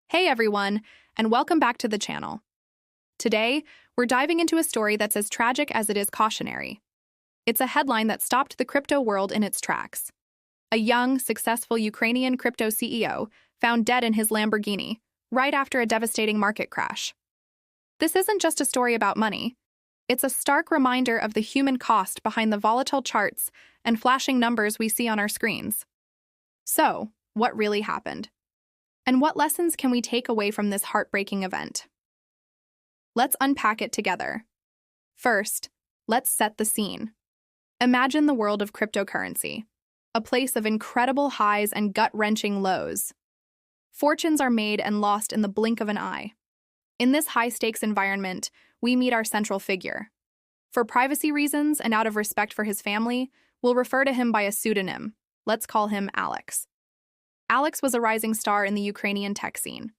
Hey everyone, and welcome back to the channel. Today, we're diving into a story that's as tragic as it is cautionary. It's a headline that stopped the crypto world in its tracks. A young, successful Ukrainian crypto CEO found dead in his Lamborghini right after a devastating market crash. This isn't just a story about money. It's a stark reminder of the human cost behind the volatile charts and flashing numbers we see on our screens. So, what really happened? And what lessons can we take away from this heartbreaking event? Let's unpack it together. First, let's set the scene. Imagine the world of cryptocurrency, a place of incredible highs and gut-wrenching lows. Fortunes are made and lost in the blink of an eye. In this high-stakes environment, we meet our central figure. For privacy reasons and out of respect for his family, we'll refer to him by a pseudonym. Let's call him Alex. Alex was a rising star in the Ukrainian tech scene.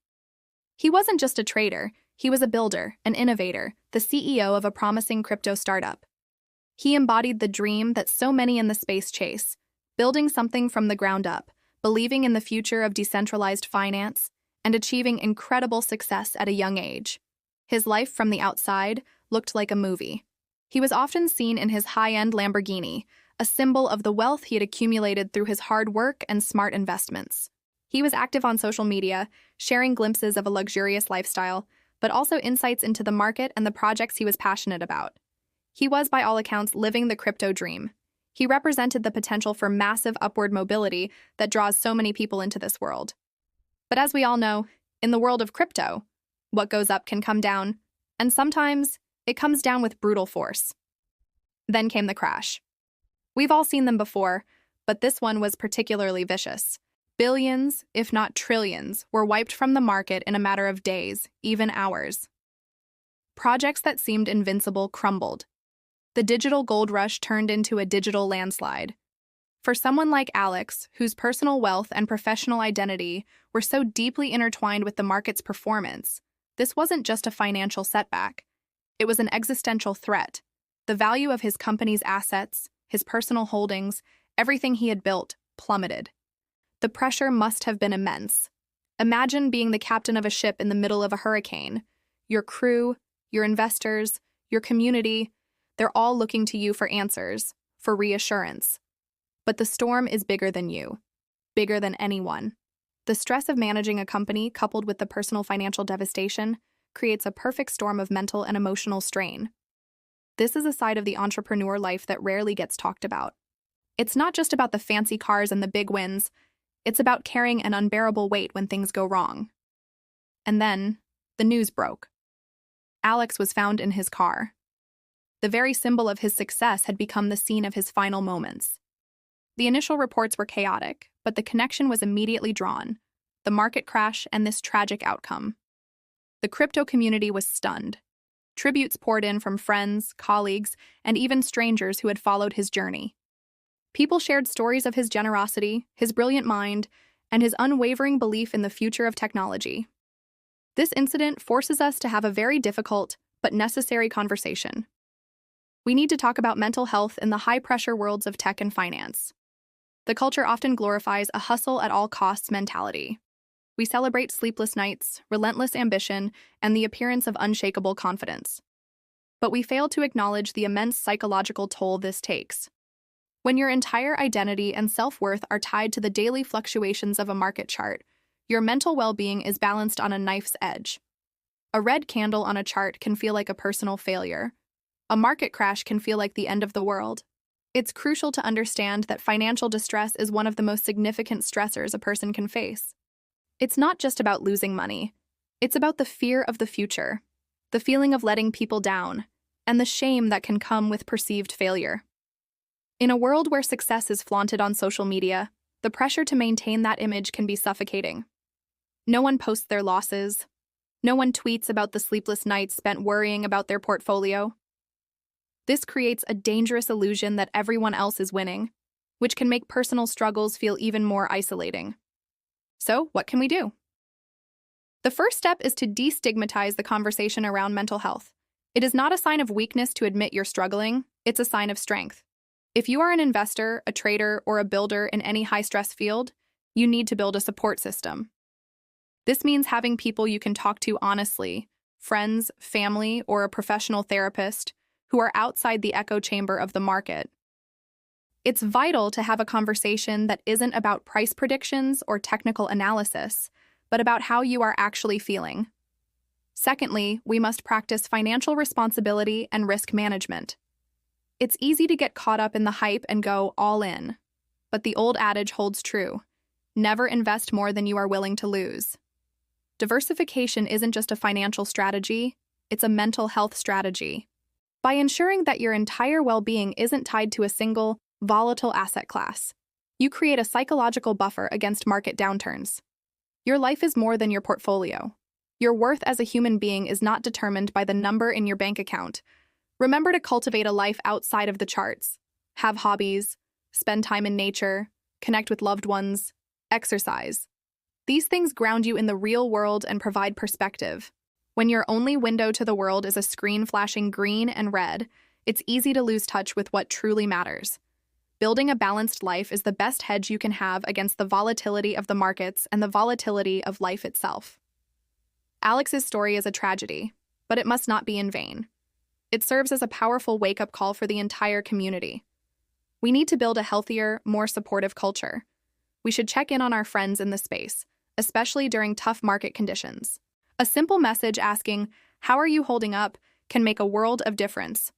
He wasn't just a trader, he was a builder, an innovator, the CEO of a promising crypto startup. He embodied the dream that so many in the space chase, building something from the ground up, believing in the future of decentralized finance, and achieving incredible success at a young age. His life from the outside looked like a movie. He was often seen in his high-end Lamborghini, a symbol of the wealth he had accumulated through his hard work and smart investments. He was active on social media, sharing glimpses of a luxurious lifestyle, but also insights into the market and the projects he was passionate about. He was, by all accounts, living the crypto dream. He represented the potential for massive upward mobility that draws so many people into this world. But as we all know, in the world of crypto, what goes up can come down, and sometimes it comes down with brutal force. Then came the crash. We've all seen them before, but this one was particularly vicious. Billions, if not trillions, were wiped from the market in a matter of days, even hours. Projects that seemed invincible crumbled. The digital gold rush turned into a digital landslide. For someone like Alex, whose personal wealth and professional identity were so deeply intertwined with the market's performance, this wasn't just a financial setback. It was an existential threat. The value of his company's assets, his personal holdings, everything he had built, plummeted. The pressure must have been immense. Imagine being the captain of a ship in the middle of a hurricane. Your crew, your investors, your community, they're all looking to you for answers, for reassurance. But the storm is bigger than you, bigger than anyone. The stress of managing a company, coupled with the personal financial devastation, creates a perfect storm of mental and emotional strain. This is a side of the entrepreneur life that rarely gets talked about. It's not just about the fancy cars and the big wins. It's about carrying an unbearable weight when things go wrong. And then, the news broke. Alex was found in his car. The very symbol of his success had become the scene of his final moments. The initial reports were chaotic, but the connection was immediately drawn: the market crash and this tragic outcome. The crypto community was stunned. Tributes poured in from friends, colleagues, and even strangers who had followed his journey. People shared stories of his generosity, his brilliant mind, and his unwavering belief in the future of technology. This incident forces us to have a very difficult but necessary conversation. We need to talk about mental health in the high-pressure worlds of tech and finance. The culture often glorifies a hustle-at-all-costs mentality. We celebrate sleepless nights, relentless ambition, and the appearance of unshakable confidence. But we fail to acknowledge the immense psychological toll this takes. When your entire identity and self-worth are tied to the daily fluctuations of a market chart, your mental well-being is balanced on a knife's edge. A red candle on a chart can feel like a personal failure. A market crash can feel like the end of the world. It's crucial to understand that financial distress is one of the most significant stressors a person can face. It's not just about losing money. It's about the fear of the future, the feeling of letting people down, and the shame that can come with perceived failure. In a world where success is flaunted on social media, the pressure to maintain that image can be suffocating. No one posts their losses. No one tweets about the sleepless nights spent worrying about their portfolio. This creates a dangerous illusion that everyone else is winning, which can make personal struggles feel even more isolating. So, what can we do? The first step is to destigmatize the conversation around mental health. It is not a sign of weakness to admit you're struggling, it's a sign of strength. If you are an investor, a trader, or a builder in any high-stress field, you need to build a support system. This means having people you can talk to honestly, friends, family, or a professional therapist who are outside the echo chamber of the market. It's vital to have a conversation that isn't about price predictions or technical analysis, but about how you are actually feeling. Secondly, we must practice financial responsibility and risk management. It's easy to get caught up in the hype and go all in, but the old adage holds true: never invest more than you are willing to lose. Diversification isn't just a financial strategy, it's a mental health strategy. By ensuring that your entire well-being isn't tied to a single, volatile asset class, you create a psychological buffer against market downturns. Your life is more than your portfolio. Your worth as a human being is not determined by the number in your bank account. Remember to cultivate a life outside of the charts. Have hobbies, spend time in nature, connect with loved ones, exercise. These things ground you in the real world and provide perspective. When your only window to the world is a screen flashing green and red, it's easy to lose touch with what truly matters. Building a balanced life is the best hedge you can have against the volatility of the markets and the volatility of life itself. Alex's story is a tragedy, but it must not be in vain. It serves as a powerful wake-up call for the entire community. We need to build a healthier, more supportive culture. We should check in on our friends in the space, especially during tough market conditions. A simple message asking, "How are you holding up?" can make a world of difference.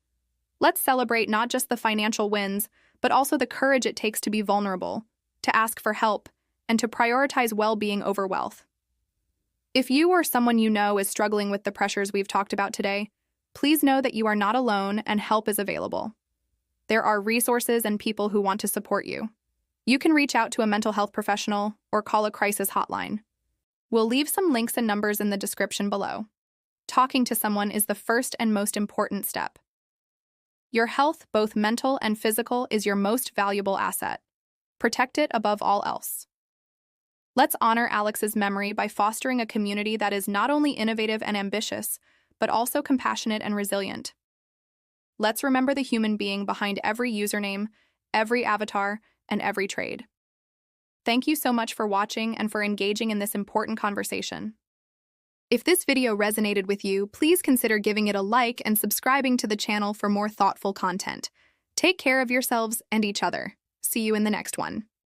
Let's celebrate not just the financial wins, but also the courage it takes to be vulnerable, to ask for help, and to prioritize well-being over wealth. If you or someone you know is struggling with the pressures we've talked about today, please know that you are not alone and help is available. There are resources and people who want to support you. You can reach out to a mental health professional or call a crisis hotline. We'll leave some links and numbers in the description below. Talking to someone is the first and most important step. Your health, both mental and physical, is your most valuable asset. Protect it above all else. Let's honor Alex's memory by fostering a community that is not only innovative and ambitious, but also compassionate and resilient. Let's remember the human being behind every username, every avatar, and every trade. Thank you so much for watching and for engaging in this important conversation. If this video resonated with you, please consider giving it a like and subscribing to the channel for more thoughtful content. Take care of yourselves and each other. See you in the next one.